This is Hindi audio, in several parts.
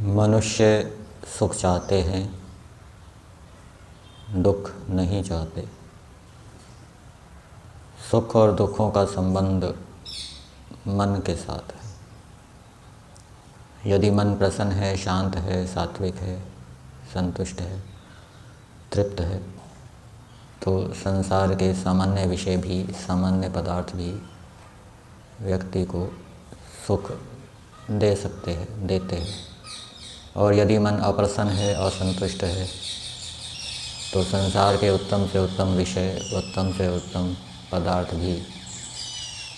मनुष्य सुख चाहते हैं, दुख नहीं चाहते। सुख और दुखों का संबंध मन के साथ है। यदि मन प्रसन्न है, शांत है, सात्विक है, संतुष्ट है, तृप्त है, तो संसार के सामान्य विषय भी, सामान्य पदार्थ भी व्यक्ति को सुख दे सकते हैं, देते हैं। और यदि मन अप्रसन्न है, असंतुष्ट है, तो संसार के उत्तम से उत्तम विषय, उत्तम से उत्तम पदार्थ भी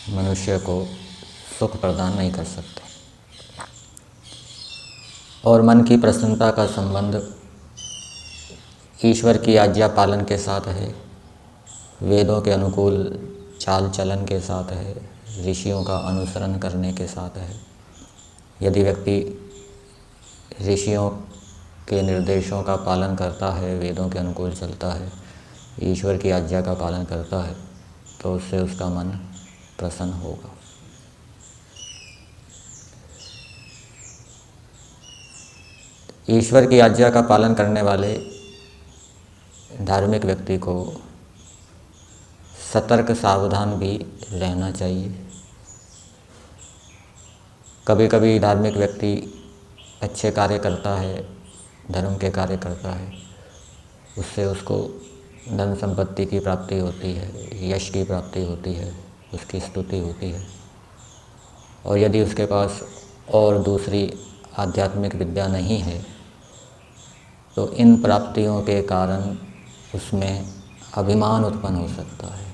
मनुष्य को सुख प्रदान नहीं कर सकते। और मन की प्रसन्नता का संबंध ईश्वर की आज्ञा पालन के साथ है, वेदों के अनुकूल चाल चलन के साथ है, ऋषियों का अनुसरण करने के साथ है। यदि व्यक्ति ऋषियों के निर्देशों का पालन करता है, वेदों के अनुकूल चलता है, ईश्वर की आज्ञा का पालन करता है, तो उससे उसका मन प्रसन्न होगा। ईश्वर की आज्ञा का पालन करने वाले धार्मिक व्यक्ति को सतर्क सावधान भी रहना चाहिए। कभी कभी धार्मिक व्यक्ति अच्छे कार्य करता है, धर्म के कार्य करता है, उससे उसको धन संपत्ति की प्राप्ति होती है, यश की प्राप्ति होती है, उसकी स्तुति होती है। और यदि उसके पास और दूसरी आध्यात्मिक विद्या नहीं है, तो इन प्राप्तियों के कारण उसमें अभिमान उत्पन्न हो सकता है।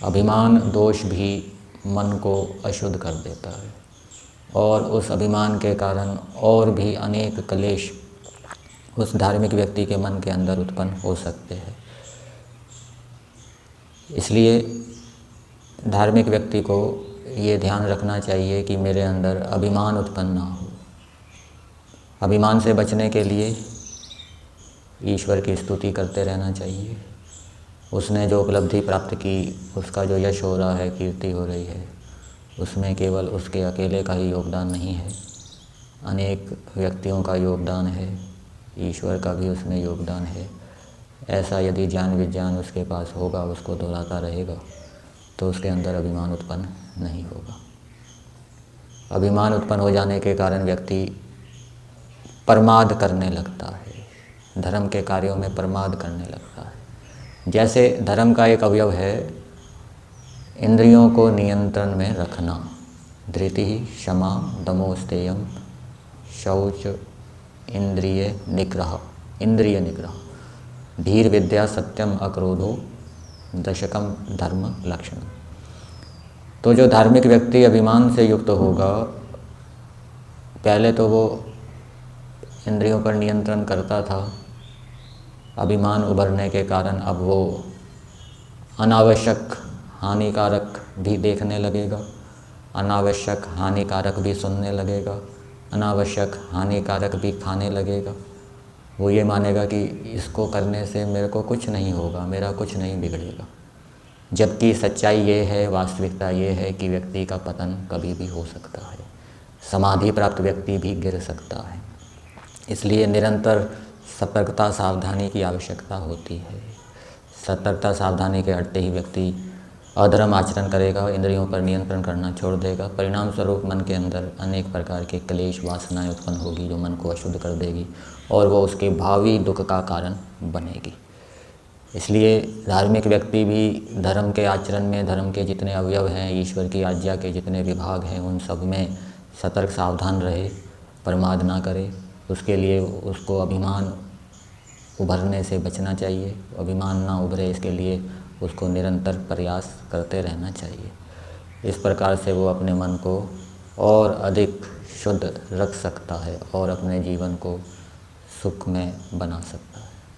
अभिमान दोष भी मन को अशुद्ध कर देता है और उस अभिमान के कारण और भी अनेक क्लेश उस धार्मिक व्यक्ति के मन के अंदर उत्पन्न हो सकते हैं। इसलिए धार्मिक व्यक्ति को ये ध्यान रखना चाहिए कि मेरे अंदर अभिमान उत्पन्न ना हो। अभिमान से बचने के लिए ईश्वर की स्तुति करते रहना चाहिए। उसने जो उपलब्धि प्राप्त की, उसका जो यश हो रहा है, कीर्ति हो रही है, उसमें केवल उसके अकेले का ही योगदान नहीं है, अनेक व्यक्तियों का योगदान है, ईश्वर का भी उसमें योगदान है। ऐसा यदि ज्ञान विज्ञान उसके पास होगा, उसको दोहराता रहेगा, तो उसके अंदर अभिमान उत्पन्न नहीं होगा। अभिमान उत्पन्न हो जाने के कारण व्यक्ति प्रमाद करने लगता है, धर्म के कार्यों में प्रमाद करने लगता है। जैसे धर्म का एक अवयव है इंद्रियों को नियंत्रण में रखना, धृति, क्षमा, दमो, स्थेयम, शौच, इंद्रिय निग्रह, धीर विद्या, सत्यम, अक्रोधो, दशकम धर्म लक्षणम। तो जो धार्मिक व्यक्ति अभिमान से युक्त होगा, पहले तो वो इंद्रियों पर नियंत्रण करता था, अभिमान उभरने के कारण अब वो अनावश्यक हानिकारक भी देखने लगेगा, अनावश्यक हानिकारक भी सुनने लगेगा, अनावश्यक हानिकारक भी खाने लगेगा। वो ये मानेगा कि इसको करने से मेरे को कुछ नहीं होगा, मेरा कुछ नहीं बिगड़ेगा। जबकि सच्चाई ये है, वास्तविकता ये है कि व्यक्ति का पतन कभी भी हो सकता है, समाधि प्राप्त व्यक्ति भी गिर सकता है। इसलिए निरंतर सतर्कता सावधानी की आवश्यकता होती है। सतर्कता सावधानी के हटते ही व्यक्ति अधर्म आचरण करेगा, इंद्रियों पर नियंत्रण करना छोड़ देगा। परिणाम स्वरूप मन के अंदर अनेक प्रकार के क्लेश वासनाएं उत्पन्न होगी, जो मन को अशुद्ध कर देगी और वो उसके भावी दुख का कारण बनेगी। इसलिए धार्मिक व्यक्ति भी धर्म के आचरण में, धर्म के जितने अवयव हैं, ईश्वर की आज्ञा के जितने विभाग हैं, उन सब में सतर्क सावधान रहे, प्रमाद ना करे। उसके लिए उसको अभिमान उभरने से बचना चाहिए। अभिमान ना उभरे, इसके लिए उसको निरंतर प्रयास करते रहना चाहिए। इस प्रकार से वो अपने मन को और अधिक शुद्ध रख सकता है और अपने जीवन को सुख में बना सकता है।